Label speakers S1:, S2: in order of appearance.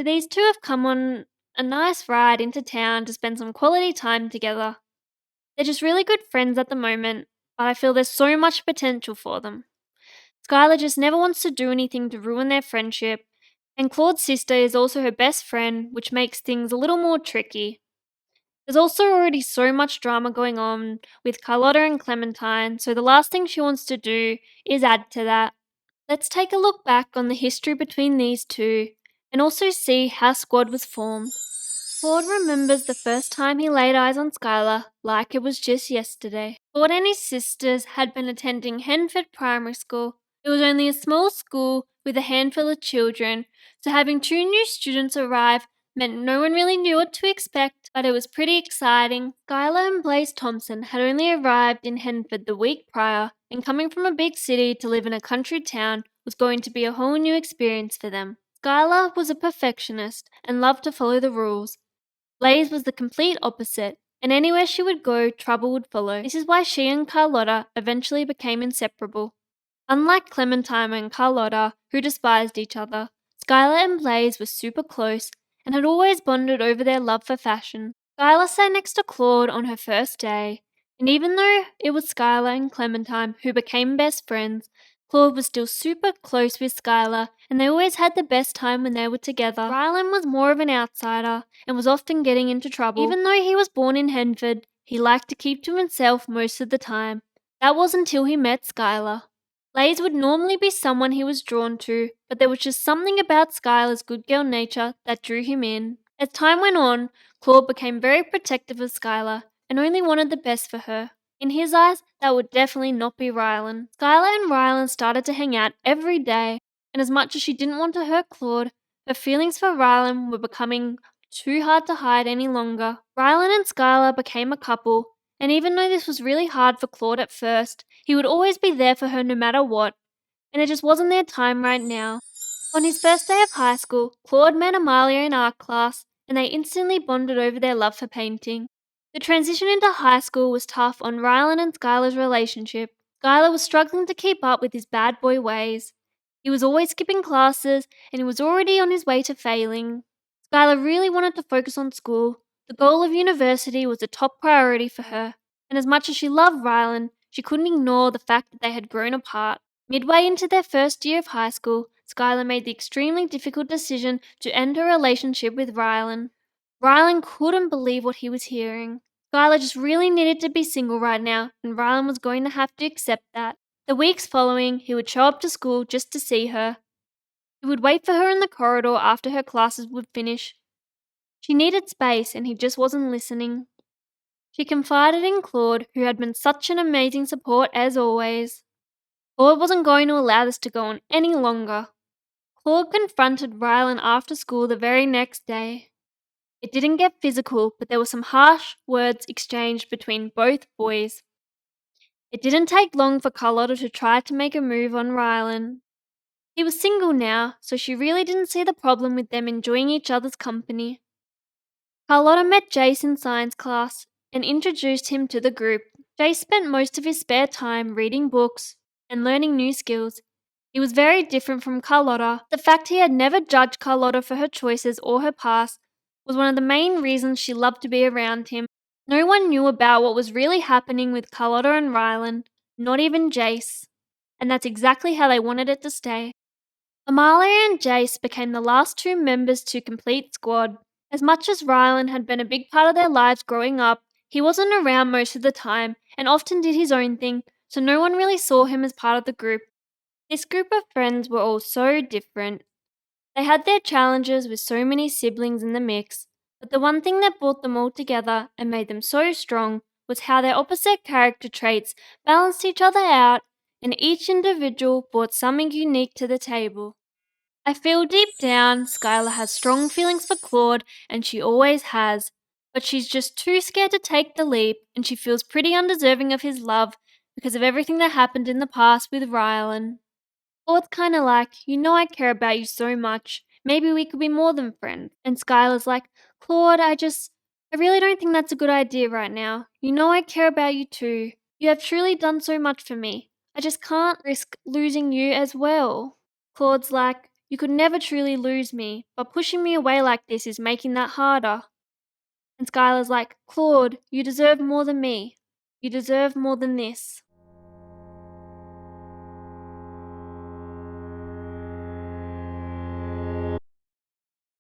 S1: So these two have come on a nice ride into town to spend some quality time together. They're just really good friends at the moment, but I feel there's so much potential for them. Skylar just never wants to do anything to ruin their friendship, and Claude's sister is also her best friend, which makes things a little more tricky. There's also already so much drama going on with Carlotta and Clementine, so the last thing she wants to do is add to that. Let's take a look back on the history between these two, and also see how Squad was formed. Claude remembers the first time he laid eyes on Skylar like it was just yesterday. Claude and his sisters had been attending Henford Primary School. It was only a small school with a handful of children, so having two new students arrive meant no one really knew what to expect, but it was pretty exciting. Skylar and Blaze Thompson had only arrived in Henford the week prior, and coming from a big city to live in a country town was going to be a whole new experience for them. Skylar was a perfectionist and loved to follow the rules. Blaze was the complete opposite, and anywhere she would go, trouble would follow. This is why she and Carlotta eventually became inseparable. Unlike Clementine and Carlotta, who despised each other, Skylar and Blaze were super close and had always bonded over their love for fashion. Skylar sat next to Claude on her first day, and even though it was Skylar and Clementine who became best friends, Claude was still super close with Skylar, and they always had the best time when they were together. Rylan was more of an outsider and was often getting into trouble. Even though he was born in Henford, he liked to keep to himself most of the time. That was until he met Skylar. Blaze would normally be someone he was drawn to, but there was just something about Skylar's good girl nature that drew him in. As time went on, Claude became very protective of Skylar and only wanted the best for her. In his eyes, that would definitely not be Rylan. Skylar and Rylan started to hang out every day, and as much as she didn't want to hurt Claude, her feelings for Rylan were becoming too hard to hide any longer. Rylan and Skylar became a couple, and even though this was really hard for Claude at first, he would always be there for her no matter what, and it just wasn't their time right now. On his first day of high school, Claude met Amalia in art class, and they instantly bonded over their love for painting. The transition into high school was tough on Rylan and Skylar's relationship. Skylar was struggling to keep up with his bad boy ways. He was always skipping classes, and he was already on his way to failing. Skylar really wanted to focus on school. The goal of university was a top priority for her, and as much as she loved Rylan, she couldn't ignore the fact that they had grown apart. Midway into their first year of high school, Skylar made the extremely difficult decision to end her relationship with Rylan. Rylan couldn't believe what he was hearing. Skylar just really needed to be single right now, and Rylan was going to have to accept that. The weeks following, he would show up to school just to see her. He would wait for her in the corridor after her classes would finish. She needed space, and he just wasn't listening. She confided in Claude, who had been such an amazing support as always. Claude wasn't going to allow this to go on any longer. Claude confronted Rylan after school the very next day. It didn't get physical, but there were some harsh words exchanged between both boys. It didn't take long for Carlotta to try to make a move on Rylan. He was single now, so she really didn't see the problem with them enjoying each other's company. Carlotta met Jace in science class and introduced him to the group. Jace spent most of his spare time reading books and learning new skills. He was very different from Carlotta. The fact he had never judged Carlotta for her choices or her past was one of the main reasons she loved to be around him. No one knew about what was really happening with Carlotta and Rylan, not even Jace. And that's exactly how they wanted it to stay. Amalia and Jace became the last two members to complete Squad. As much as Rylan had been a big part of their lives growing up, he wasn't around most of the time and often did his own thing, so no one really saw him as part of the group. This group of friends were all so different. They had their challenges with so many siblings in the mix, but the one thing that brought them all together and made them so strong was how their opposite character traits balanced each other out, and each individual brought something unique to the table. I feel deep down Skylar has strong feelings for Claude, and she always has, but she's just too scared to take the leap, and she feels pretty undeserving of his love because of everything that happened in the past with Rylan. Claude's kinda like, I care about you so much, maybe we could be more than friends. And Skylar's like, Claude, I really don't think that's a good idea right now. I care about you too. You have truly done so much for me. I just can't risk losing you as well. Claude's like, You could never truly lose me, but pushing me away like this is making that harder. And Skylar's like, Claude, you deserve more than me. You deserve more than this.